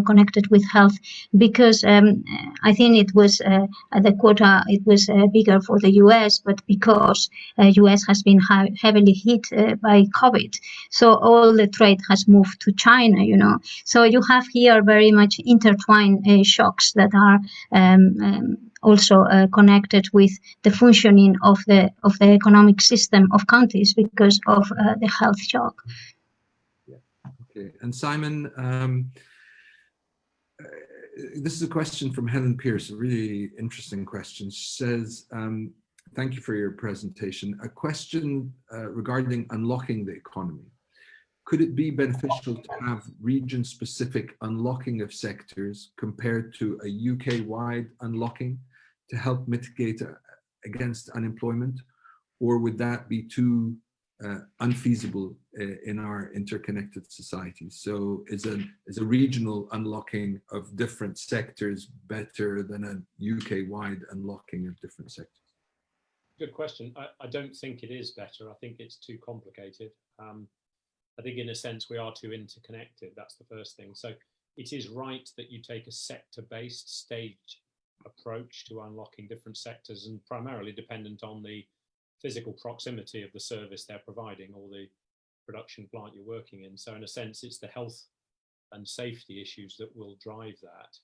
connected with health, because I think it was the quota, it was bigger for the US, but because US has been heavily hit by COVID, so all the trade has moved to China, you know. So you have here very much intertwined shocks that are also connected with the functioning of the economic system of countries because of the health shock. Okay, and Simon, this is a question from Helen Pierce, a really interesting question. She says, thank you for your presentation. A question regarding unlocking the economy. Could it be beneficial to have region-specific unlocking of sectors compared to a UK-wide unlocking to help mitigate against unemployment? Or would that be too unfeasible in our interconnected societies? So is a regional unlocking of different sectors better than a UK-wide unlocking of different sectors? Good question. I don't think it is better. I think it's too complicated. I think in a sense we are too interconnected. That's the first thing. So it is right that you take a sector-based staged approach to unlocking different sectors, and primarily dependent on the physical proximity of the service they're providing or the production plant you're working in. So in a sense, it's the health and safety issues that will drive that.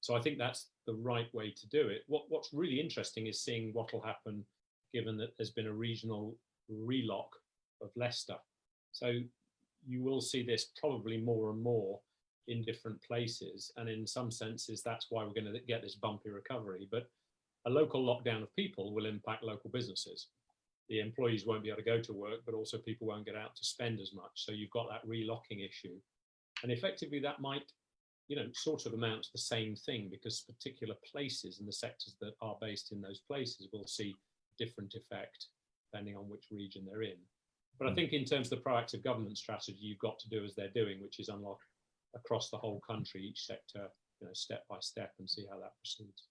So I think that's the right way to do it. What's really interesting is seeing what will happen given that there's been a regional relock of Leicester. So you will see this probably more and more in different places. And in some senses, that's why we're going to get this bumpy recovery. But a local lockdown of people will impact local businesses. The employees won't be able to go to work, but also people won't get out to spend as much. So you've got that relocking issue. And effectively that might, you know, sort of amount to the same thing, because particular places and the sectors that are based in those places will see different effect depending on which region they're in. But I think in terms of the proactive government strategy, you've got to do as they're doing, which is unlock across the whole country, each sector, you know, step by step, and see how that proceeds.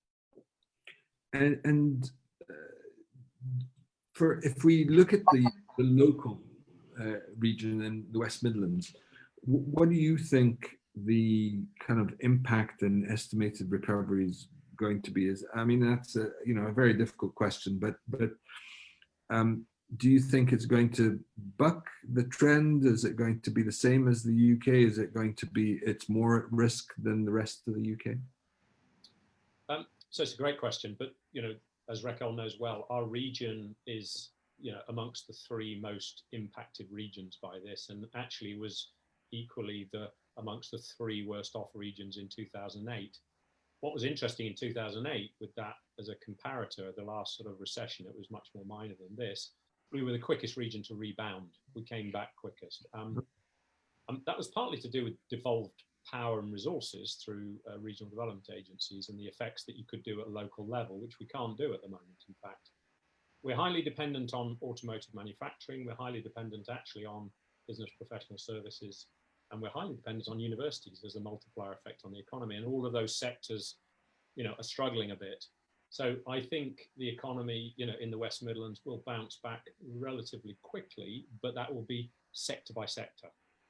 And if we look at the local region in the West Midlands, what do you think the kind of impact and estimated recovery is going to be? I mean, that's a very difficult question, but do you think it's going to buck the trend? Is it going to be the same as the UK? Is it going to be, it's more at risk than the rest of the UK? So it's a great question, but, you know, as Raquel knows well, our region is, you know, amongst the three most impacted regions by this, and actually was equally amongst the three worst off regions in 2008. What was interesting in 2008 with that as a comparator, the last sort of recession, it was much more minor than this. We were the quickest region to rebound. We came back quickest. That was partly to do with devolved power and resources through regional development agencies and the effects that you could do at a local level, which we can't do at the moment, in fact. We're highly dependent on automotive manufacturing. We're highly dependent actually on business professional services, and we're highly dependent on universities. There's a multiplier effect on the economy, and all of those sectors, you know, are struggling a bit. So I think the economy, you know, in the West Midlands will bounce back relatively quickly, but that will be sector by sector.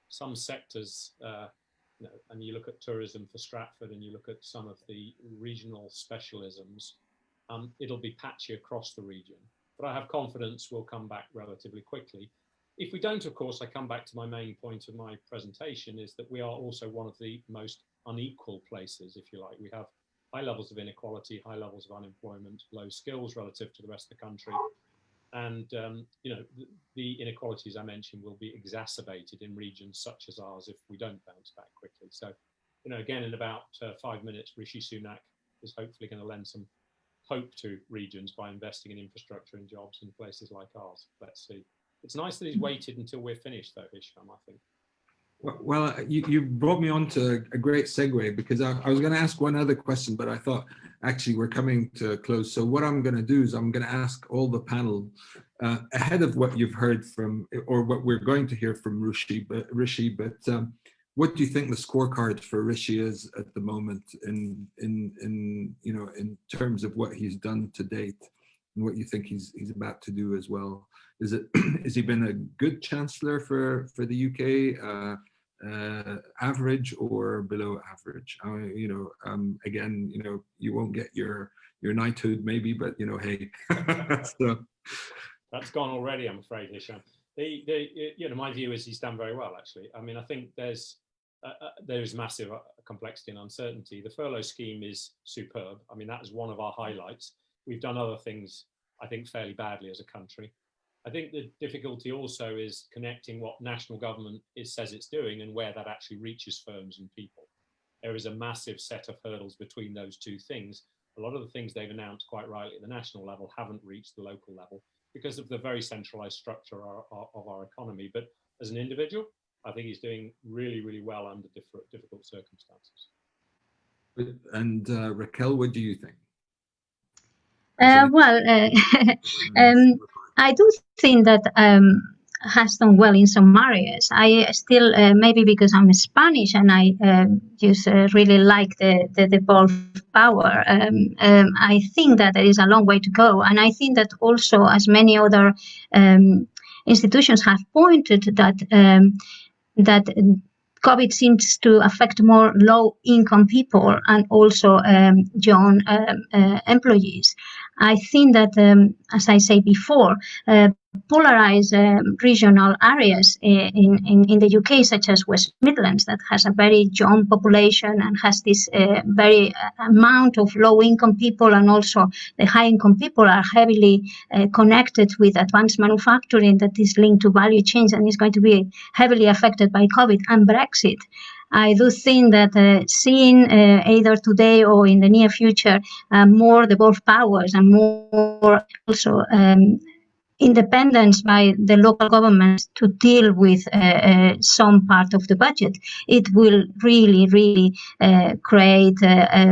Some sectors, you know, and you look at tourism for Stratford and you look at some of the regional specialisms, it'll be patchy across the region. But I have confidence we'll come back relatively quickly. If we don't, of course, I come back to my main point of my presentation, is that we are also one of the most unequal places, if you like. We have high levels of inequality, high levels of unemployment, low skills relative to the rest of the country. And, you know, the inequalities I mentioned will be exacerbated in regions such as ours if we don't bounce back quickly. So, you know, again, in about 5 minutes, Rishi Sunak is hopefully going to lend some hope to regions by investing in infrastructure and jobs in places like ours. Let's see. It's nice that he's waited until we're finished, though, Hisham, I think. Well, you brought me on to a great segue, because I was going to ask one other question, but I thought actually we're coming to a close. So what I'm going to do is I'm going to ask all the panel ahead of what you've heard from, or what we're going to hear from Rishi, but what do you think the scorecard for Rishi is at the moment in you know, in terms of what he's done to date and what you think he's about to do as well? Is it has he been a good chancellor for the UK, average or below average? You know, again, you know, you won't get your knighthood maybe, but you know, hey. So that's gone already, I'm afraid, Hisham. You know, my view is he's done very well, actually. I mean, I think there's massive complexity and uncertainty. The furlough scheme is superb. I mean, that is one of our highlights. We've done other things, I think, fairly badly as a country. I think the difficulty also is connecting what national government says it's doing and where that actually reaches firms and people. There is a massive set of hurdles between those two things. A lot of the things they've announced quite rightly at the national level haven't reached the local level because of the very centralized structure of our economy. But as an individual, I think he's doing really, really well under difficult circumstances. And Raquel, what do you think? I do think that has done well in some areas. I still, maybe because I'm Spanish and I just really like the bulk power, I think that there is a long way to go. And I think that also, as many other institutions have pointed, that COVID seems to affect more low-income people and also young employees. I think that, as I say before, polarized regional areas in the UK, such as West Midlands, that has a very young population and has this very amount of low-income people, and also the high-income people are heavily connected with advanced manufacturing that is linked to value chains and is going to be heavily affected by COVID and Brexit. I do think that seeing either today or in the near future more devolved powers and more also independence by the local governments to deal with some part of the budget, it will really, really create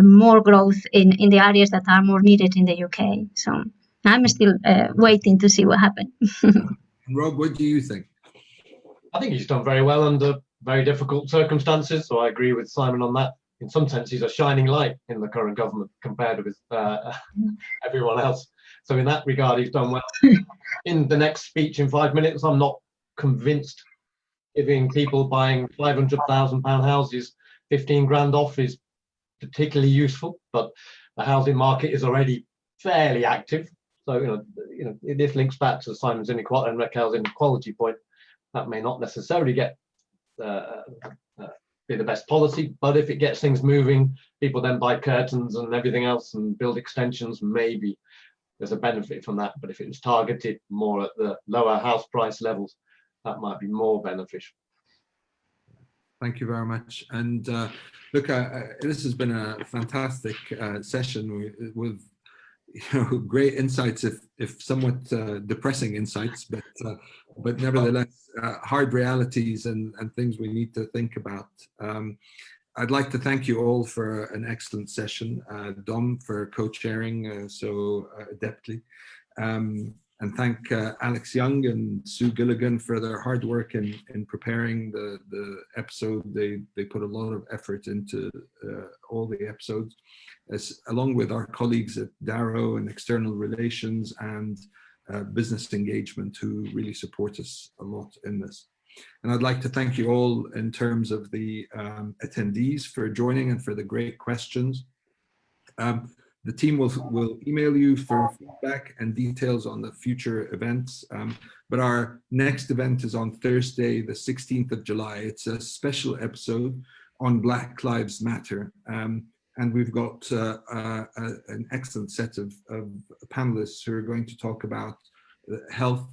more growth in the areas that are more needed in the UK. So I'm still waiting to see what happens. Rob, what do you think? I think he's done very well under very difficult circumstances, so I agree with Simon on that. In some sense, he's a shining light in the current government compared with everyone else. So in that regard, he's done well. In the next speech in 5 minutes, I'm not convinced giving people buying £500,000 houses 15 grand off is particularly useful, but the housing market is already fairly active. So this links back to Simon's inequality and Raquel's inequality point. That may not necessarily be the best policy, but if it gets things moving, people then buy curtains and everything else and build extensions, maybe there's a benefit from that. But if it was targeted more at the lower house price levels, that might be more beneficial. Thank you very much. And look, this has been a fantastic session with great insights, if somewhat depressing insights, but nevertheless hard realities and things we need to think about. I'd like to thank you all for an excellent session. Dom for co-chairing so adeptly, and thank Alex Young and Sue Gilligan for their hard work in preparing the episode. They put a lot of effort into all the episodes, along with our colleagues at Darrow and External Relations and Business Engagement, who really support us a lot in this. And I'd like to thank you all in terms of the attendees for joining and for the great questions. The team will email you for feedback and details on the future events. But our next event is on Thursday, the 16th of July. It's a special episode on Black Lives Matter. And we've got an excellent set of panelists who are going to talk about health,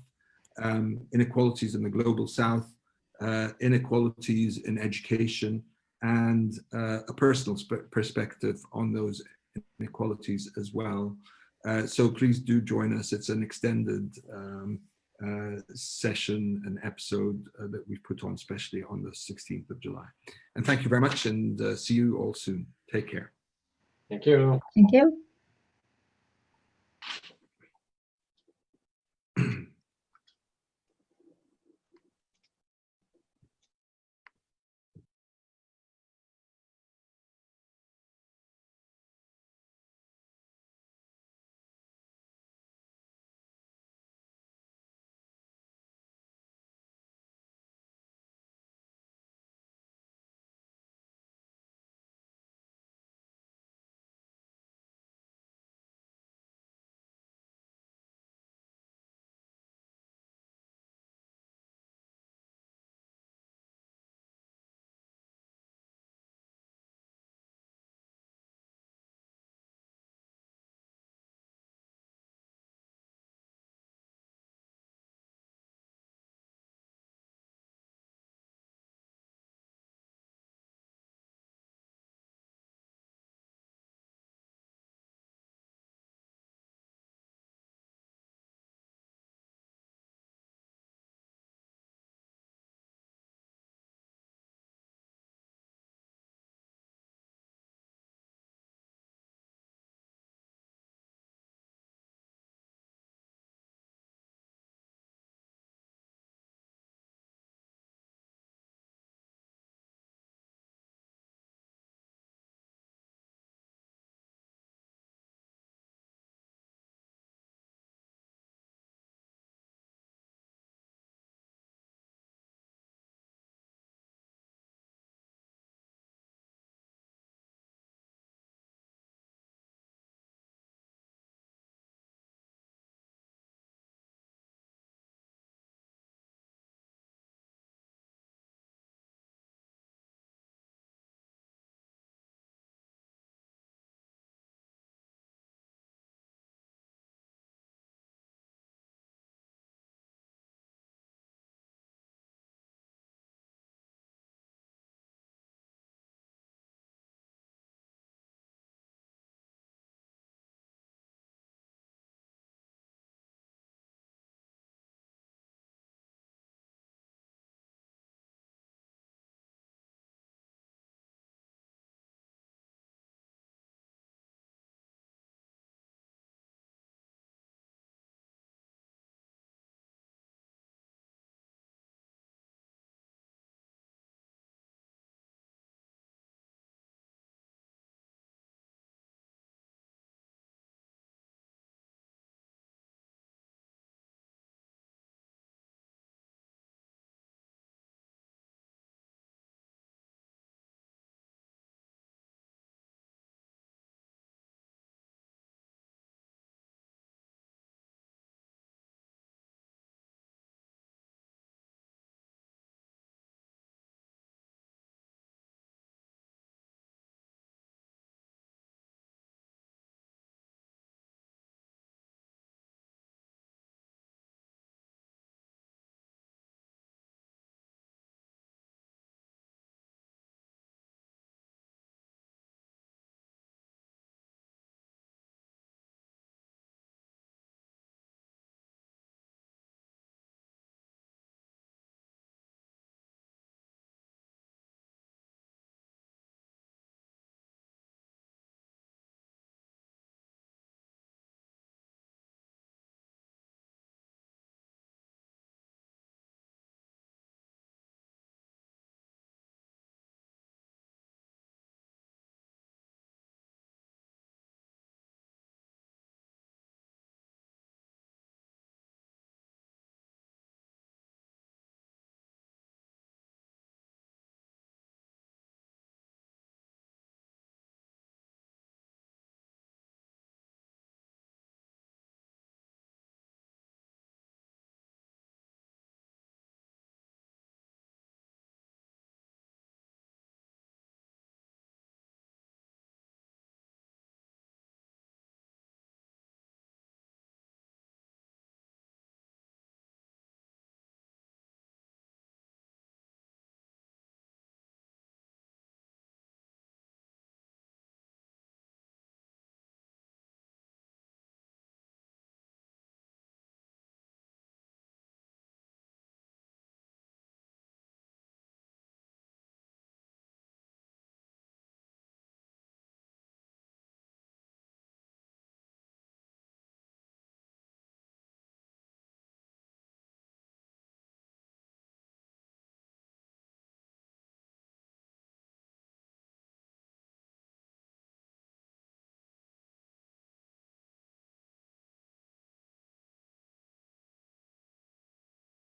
inequalities in the global south, inequalities in education, and a personal perspective on those inequalities as well. So please do join us. It's an extended session, an episode that we've put on especially on the 16th of July. And thank you very much, and see you all soon. Take care. Thank you. Thank you.